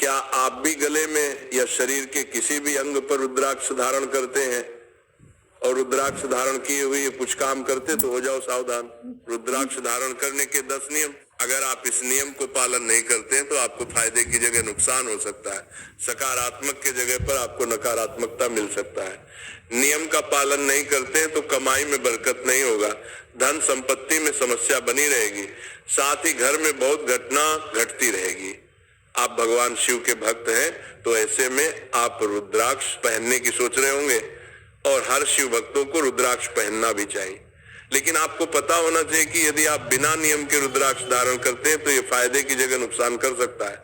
क्या आप भी गले में या शरीर के किसी भी अंग पर रुद्राक्ष धारण करते हैं? और रुद्राक्ष धारण किए हुए कुछ काम करते तो हो जाओ सावधान। रुद्राक्ष धारण करने के 10 नियम। अगर आप इस नियम को पालन नहीं करते हैं तो आपको फायदे की जगह नुकसान हो सकता है। सकारात्मक के जगह पर आपको नकारात्मकता मिल सकता है। नियम का पालन नहीं करते हैं तो कमाई में बरकत नहीं होगा, धन संपत्ति में समस्या बनी रहेगी, साथ ही घर में बहुत घटना घटती रहेगी। आप भगवान शिव के भक्त हैं तो ऐसे में आप रुद्राक्ष पहनने की सोच रहे होंगे और हर शिव भक्तों को रुद्राक्ष पहनना भी चाहिए। लेकिन आपको पता होना चाहिए कि यदि आप बिना नियम के रुद्राक्ष धारण करते हैं तो ये फायदे की जगह नुकसान कर सकता है।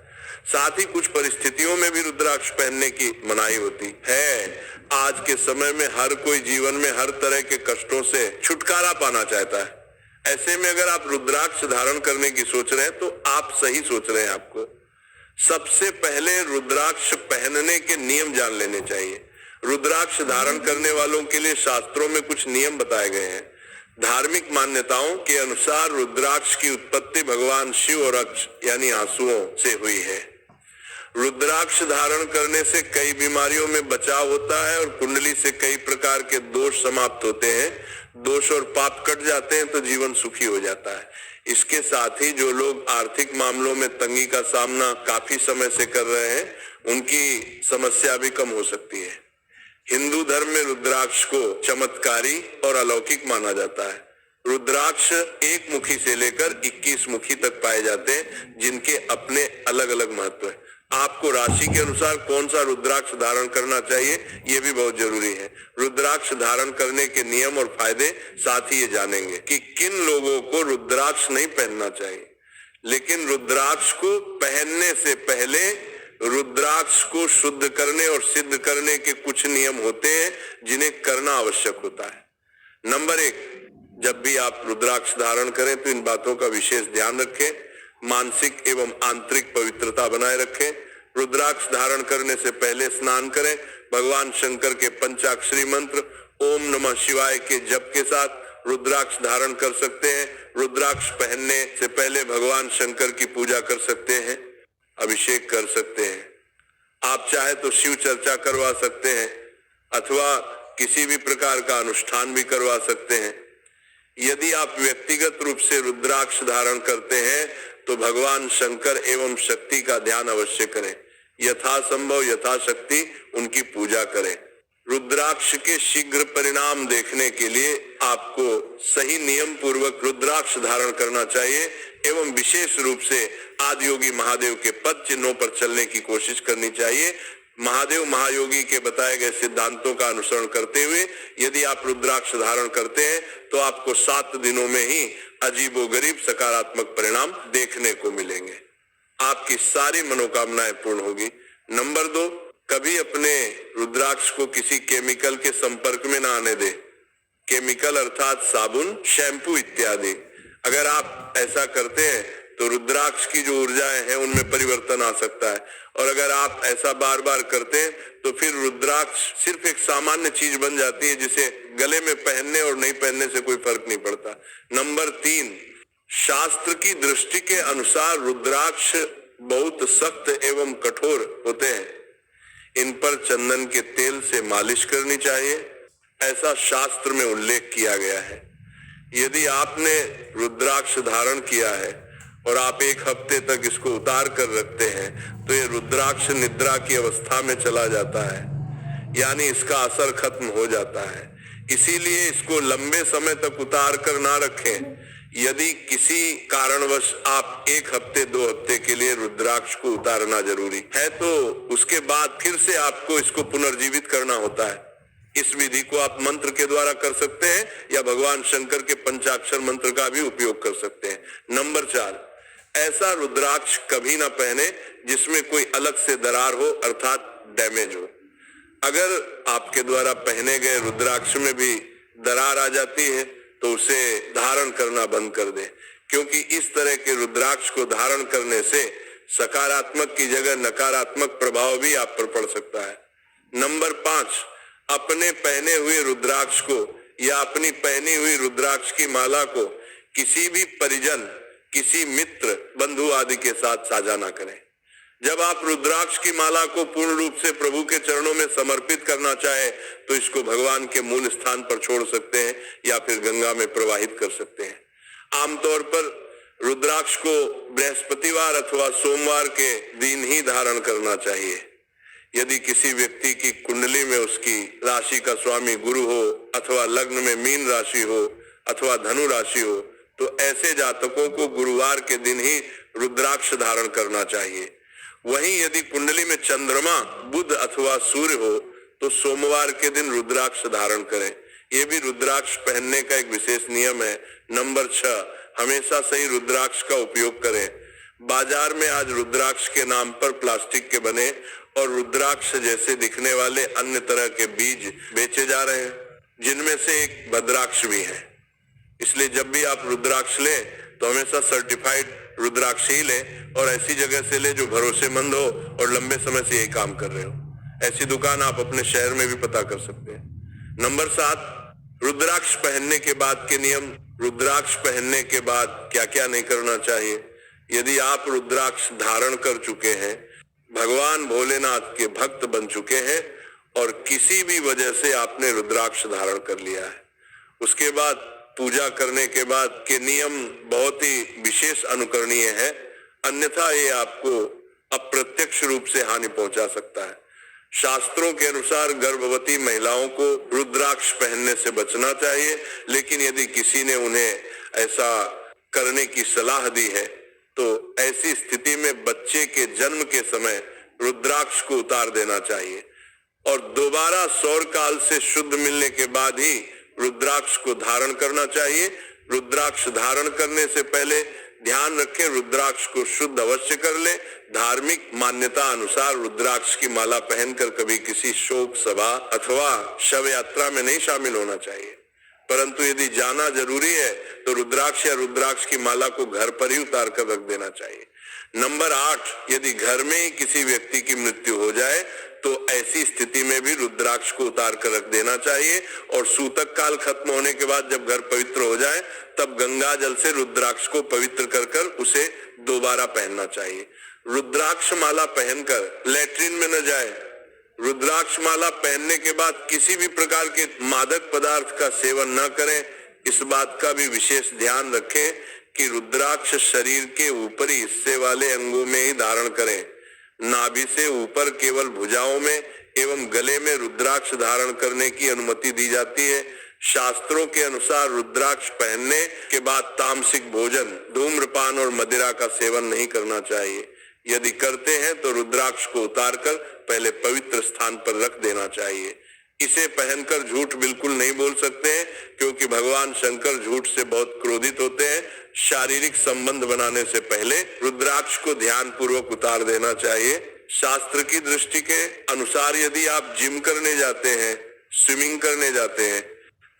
साथ ही कुछ परिस्थितियों में भी रुद्राक्ष पहनने की मनाही होती है। आज के समय में हर कोई जीवन में हर तरह के कष्टों से छुटकारा पाना चाहता है। ऐसे में अगर आप रुद्राक्ष धारण करने की सोच रहे हैं तो आप सही सोच रहे हैं। आपको सबसे पहले रुद्राक्ष पहनने के नियम जान लेने चाहिए। रुद्राक्ष धारण करने वालों के लिए शास्त्रों में कुछ नियम बताए गए हैं। धार्मिक मान्यताओं के अनुसार रुद्राक्ष की उत्पत्ति भगवान शिव और अक्ष यानी आंसुओं से हुई है। रुद्राक्ष धारण करने से कई बीमारियों में बचाव होता है और कुंडली से कई प्रकार के दोष समाप्त होते हैं। दोष और पाप कट जाते हैं तो जीवन सुखी हो जाता है। इसके साथ ही जो लोग आर्थिक मामलों में तंगी का सामना काफी समय से कर रहे हैं, उनकी समस्या भी कम हो सकती है। हिंदू धर्म में रुद्राक्ष को चमत्कारी और अलौकिक माना जाता है। रुद्राक्ष एक मुखी से लेकर 21 मुखी तक पाए जाते हैं, जिनके अपने अलग अलग महत्व है। आपको राशि के अनुसार कौन सा रुद्राक्ष धारण करना चाहिए, ये भी बहुत जरूरी है। रुद्राक्ष धारण करने के नियम और फायदे साथ ही ये जानेंगे कि किन लोगों को रुद्राक्ष नहीं पहनना चाहिए। लेकिन रुद्राक्ष को पहनने से पहले रुद्राक्ष को शुद्ध करने और सिद्ध करने के कुछ नियम होते हैं जिन्हें करना आवश्यक होता है। नंबर 1, जब भी आप रुद्राक्ष धारण करें तो इन बातों का विशेष ध्यान रखें। मानसिक एवं आंतरिक पवित्रता बनाए रखें। रुद्राक्ष धारण करने से पहले स्नान करें। भगवान शंकर के पंचाक्षरी मंत्र ओम नमः शिवाय के जप के साथ रुद्राक्ष धारण कर सकते हैं। रुद्राक्ष पहनने से पहले भगवान शंकर की पूजा कर सकते हैं, अभिषेक कर सकते हैं। आप चाहे तो शिव चर्चा करवा सकते हैं अथवा किसी भी प्रकार का अनुष्ठान भी करवा सकते हैं। यदि आप व्यक्तिगत रूप से रुद्राक्ष धारण करते हैं तो भगवान शंकर एवं शक्ति का ध्यान अवश्य करें। यथासंभव यथाशक्ति उनकी पूजा करें। रुद्राक्ष के शीघ्र परिणाम देखने के लिए आपको सही नियम पूर्वक रुद्राक्ष धारण करना चाहिए एवं विशेष रूप से आदियोगी महादेव के पद चिन्हों पर चलने की कोशिश करनी चाहिए। महादेव महायोगी के बताए गए सिद्धांतों का अनुसरण करते हुए यदि आप रुद्राक्ष धारण करते हैं तो आपको 7 दिनों में ही अजीबोगरीब सकारात्मक परिणाम देखने को मिलेंगे। आपकी सारी मनोकामनाएं पूर्ण होगी। नंबर 2, कभी अपने रुद्राक्ष को किसी केमिकल के संपर्क में ना आने दे। केमिकल अर्थात साबुन, शैम्पू इत्यादि। अगर आप ऐसा करते हैं तो रुद्राक्ष की जो ऊर्जाएं हैं उनमें परिवर्तन आ सकता है और अगर आप ऐसा बार बार करते हैं तो फिर रुद्राक्ष सिर्फ एक सामान्य चीज बन जाती है जिसे गले में पहनने और नहीं पहनने से कोई फर्क नहीं पड़ता। नंबर 3, शास्त्र की दृष्टि के अनुसार रुद्राक्ष बहुत सख्त एवं कठोर होते हैं। इन पर चंदन के तेल से मालिश करनी चाहिए, ऐसा शास्त्र में उल्लेख किया गया है। यदि आपने रुद्राक्ष धारण किया है और आप 1 हफ्ते तक इसको उतार कर रखते हैं तो ये रुद्राक्ष निद्रा की अवस्था में चला जाता है, यानी इसका असर खत्म हो जाता है। इसीलिए इसको लंबे समय तक उतार कर ना रखें। यदि किसी कारणवश आप 1 हफ्ते 2 हफ्ते के लिए रुद्राक्ष को उतारना जरूरी है तो उसके बाद फिर से आपको इसको पुनर्जीवित करना होता है। इस विधि को आप मंत्र के द्वारा कर सकते हैं या भगवान शंकर के पंचाक्षर मंत्र का भी उपयोग कर सकते हैं। नंबर 4, ऐसा रुद्राक्ष कभी ना पहने जिसमें कोई अलग से दरार हो अर्थात डैमेज हो। अगर आपके द्वारा पहने गए रुद्राक्ष में भी दरार आ जाती है तो उसे धारण करना बंद कर दें, क्योंकि इस तरह के रुद्राक्ष को धारण करने से सकारात्मक की जगह नकारात्मक प्रभाव भी आप पर पड़ सकता है। नंबर 5, अपने पहने हुए रुद्राक्ष को या अपनी पहनी हुई रुद्राक्ष की माला को किसी भी परिजन, किसी मित्र, बंधु आदि के साथ साझा ना करें। जब आप रुद्राक्ष की माला को पूर्ण रूप से प्रभु के चरणों में समर्पित करना चाहे तो इसको भगवान के मूल स्थान पर छोड़ सकते हैं या फिर गंगा में प्रवाहित कर सकते हैं। आमतौर पर रुद्राक्ष को बृहस्पतिवार अथवा सोमवार के दिन ही धारण करना चाहिए। यदि किसी व्यक्ति की कुंडली में उसकी राशि का स्वामी गुरु हो अथवा लग्न में मीन राशि हो अथवा धनु राशि हो तो ऐसे जातकों को गुरुवार के दिन ही रुद्राक्ष धारण करना चाहिए। वहीं यदि कुंडली में चंद्रमा, बुध अथवा सूर्य हो तो सोमवार के दिन रुद्राक्ष धारण करें। ये भी रुद्राक्ष पहनने का एक विशेष नियम है। नंबर 6, हमेशा सही रुद्राक्ष का उपयोग करें। बाजार में आज रुद्राक्ष के नाम पर प्लास्टिक के बने और रुद्राक्ष जैसे दिखने वाले अन्य तरह के बीज बेचे जा रहे हैं, जिनमें से एक भद्राक्ष भी है। इसलिए जब भी आप रुद्राक्ष लें तो हमेशा सर्टिफाइड रुद्राक्ष ही लें और ऐसी जगह से ले जो भरोसेमंद हो और लंबे समय से यही काम कर रहे हो। ऐसी दुकान आप अपने शहर में भी पता कर सकते हैं। नंबर 7, रुद्राक्ष पहनने के बाद के नियम। रुद्राक्ष पहनने के बाद क्या क्या नहीं करना चाहिए। यदि आप रुद्राक्ष धारण कर चुके हैं, भगवान भोलेनाथ के भक्त बन चुके हैं और किसी भी वजह से आपने रुद्राक्ष धारण कर लिया है, उसके बाद पूजा करने के बाद के नियम बहुत ही विशेष अनुकरणीय है, अन्यथा ये आपको अप्रत्यक्ष रूप से हानि पहुंचा सकता है। शास्त्रों के अनुसार गर्भवती महिलाओं को रुद्राक्ष पहनने से बचना चाहिए, लेकिन यदि किसी ने उन्हें ऐसा करने की सलाह दी है तो ऐसी स्थिति में बच्चे के जन्म के समय रुद्राक्ष को उतार देना चाहिए और दोबारा सौर काल से शुद्ध मिलने के बाद ही रुद्राक्ष को धारण करना चाहिए। रुद्राक्ष धारण करने से पहले ध्यान रखें, रुद्राक्ष को शुद्ध अवश्य कर ले। धार्मिक मान्यता अनुसार रुद्राक्ष की माला पहनकर कभी किसी शोक सभा अथवा शव यात्रा में नहीं शामिल होना चाहिए, परंतु यदि जाना जरूरी है तो रुद्राक्ष या रुद्राक्ष की माला को घर पर ही उतार कर रख देना चाहिए। नंबर 8, यदि घर में ही किसी व्यक्ति की मृत्यु हो जाए तो ऐसी स्थिति में भी रुद्राक्ष को उतार कर रख देना चाहिए और सूतक काल खत्म होने के बाद जब घर पवित्र हो जाए तब गंगा जल से रुद्राक्ष को पवित्र कर उसे दोबारा पहनना चाहिए। रुद्राक्ष माला पहनकर लैट्रिन में न जाए। रुद्राक्ष माला पहनने के बाद किसी भी प्रकार के मादक पदार्थ का सेवन न करें। इस बात का भी विशेष ध्यान रखें कि रुद्राक्ष शरीर के ऊपरी हिस्से वाले अंगों में ही धारण करें। नाभि से ऊपर केवल भुजाओं में एवं गले में रुद्राक्ष धारण करने की अनुमति दी जाती है। शास्त्रों के अनुसार रुद्राक्ष पहनने के बाद तामसिक भोजन, धूम्रपान और मदिरा का सेवन नहीं करना चाहिए। यदि करते हैं तो रुद्राक्ष को उतारकर पहले पवित्र स्थान पर रख देना चाहिए। इसे पहनकर झूठ बिल्कुल नहीं बोल सकते हैं, क्योंकि भगवान शंकर झूठ से बहुत क्रोधित होते हैं। शारीरिक संबंध बनाने से पहले रुद्राक्ष को ध्यान पूर्वक उतार देना चाहिए। शास्त्र की दृष्टि के अनुसार यदि आप जिम करने जाते हैं, स्विमिंग करने जाते हैं,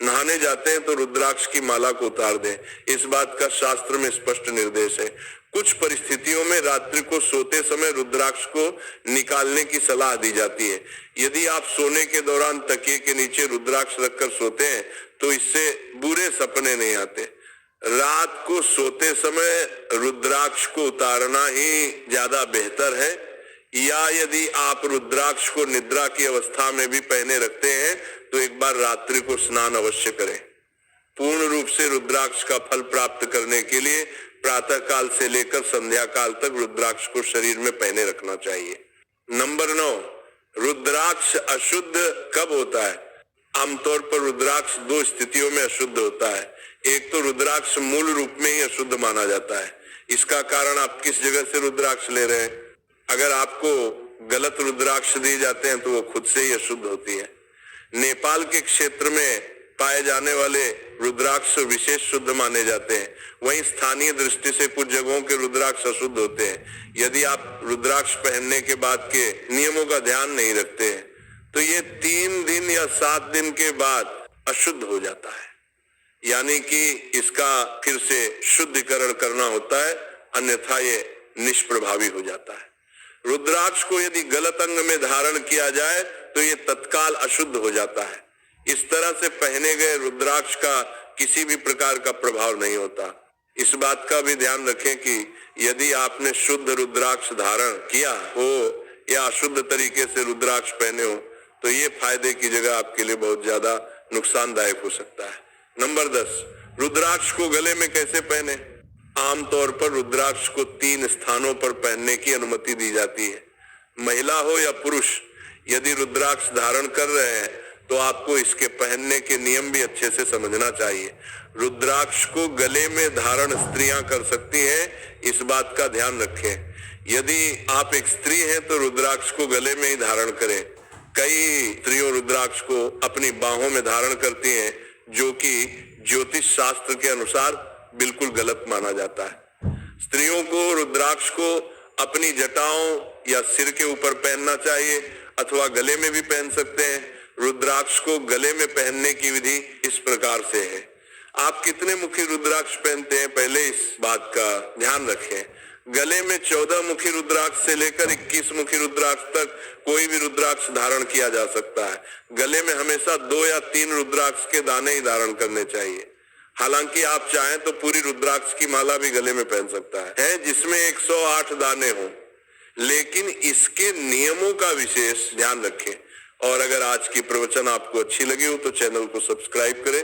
नहाने जाते हैं तो रुद्राक्ष की माला को उतार दें। इस बात का शास्त्र में स्पष्ट निर्देश है। कुछ परिस्थितियों में रात्रि को सोते समय रुद्राक्ष को निकालने की सलाह दी जाती है। यदि आप सोने के दौरान तकिए के नीचे रुद्राक्ष रखकर सोते हैं तो इससे बुरे सपने नहीं आते। रात को सोते समय रुद्राक्ष को उतारना ही ज्यादा बेहतर है, या यदि आप रुद्राक्ष को निद्रा की अवस्था में भी पहने रखते हैं तो एक बार रात्रि को स्नान अवश्य करें। पूर्ण रूप से रुद्राक्ष का फल प्राप्त करने के लिए प्रातः काल से लेकर संध्या काल तक रुद्राक्ष को शरीर में पहने रखना चाहिए। नंबर 9, रुद्राक्ष अशुद्ध कब होता है? आमतौर पर रुद्राक्ष 2 स्थितियों में अशुद्ध होता है। एक तो रुद्राक्ष मूल रूप में ही अशुद्ध माना जाता है। इसका कारण आप किस जगह से रुद्राक्ष ले रहे हैं। अगर आपको गलत रुद्राक्ष दिए जाते हैं तो वो खुद से ही अशुद्ध होती है। नेपाल के क्षेत्र में पाए जाने वाले रुद्राक्ष विशेष शुद्ध माने जाते हैं, वहीं स्थानीय दृष्टि से कुछ जगहों के रुद्राक्ष अशुद्ध होते हैं। यदि आप रुद्राक्ष पहनने के बाद के नियमों का ध्यान नहीं रखते हैं तो ये 3 दिन या 7 दिन के बाद अशुद्ध हो जाता है, यानी कि इसका फिर से शुद्धिकरण करना होता है, अन्यथा ये निष्प्रभावी हो जाता है। रुद्राक्ष को यदि गलत अंग में धारण किया जाए तो ये तत्काल अशुद्ध हो जाता है। इस तरह से पहने गए रुद्राक्ष का किसी भी प्रकार का प्रभाव नहीं होता। इस बात का भी ध्यान रखें कि यदि आपने शुद्ध रुद्राक्ष धारण किया हो या अशुद्ध तरीके से रुद्राक्ष पहने हो तो ये फायदे की जगह आपके लिए बहुत ज्यादा नुकसानदायक हो सकता है। नंबर 10, रुद्राक्ष को गले में कैसे पहने? आमतौर पर रुद्राक्ष को 3 स्थानों पर पहनने की अनुमति दी जाती है। महिला हो या पुरुष, यदि रुद्राक्ष धारण कर रहे हैं तो आपको इसके पहनने के नियम भी अच्छे से समझना चाहिए। रुद्राक्ष को गले में धारण स्त्रियां कर सकती हैं, इस बात का ध्यान रखें। यदि आप एक स्त्री हैं तो रुद्राक्ष को गले में ही धारण करें। कई स्त्रियों रुद्राक्ष को अपनी बाहों में धारण करती हैं, जो कि ज्योतिष शास्त्र के अनुसार बिल्कुल गलत माना जाता है। स्त्रियों को रुद्राक्ष को अपनी जटाओं या सिर के ऊपर पहनना चाहिए अथवा गले में भी पहन सकते हैं। रुद्राक्ष को गले में पहनने की विधि इस प्रकार से है। आप कितने मुखी रुद्राक्ष पहनते हैं, पहले इस बात का ध्यान रखें। गले में 14 मुखी रुद्राक्ष से लेकर 21 मुखी रुद्राक्ष तक कोई भी रुद्राक्ष धारण किया जा सकता है। गले में हमेशा 2 या 3 रुद्राक्ष के दाने ही धारण करने चाहिए। हालांकि आप चाहें तो पूरी रुद्राक्ष की माला भी गले में पहन सकता है जिसमें 108 दाने हों, लेकिन इसके नियमों का विशेष ध्यान रखें। और अगर आज की प्रवचन आपको अच्छी लगी हो तो चैनल को सब्सक्राइब करें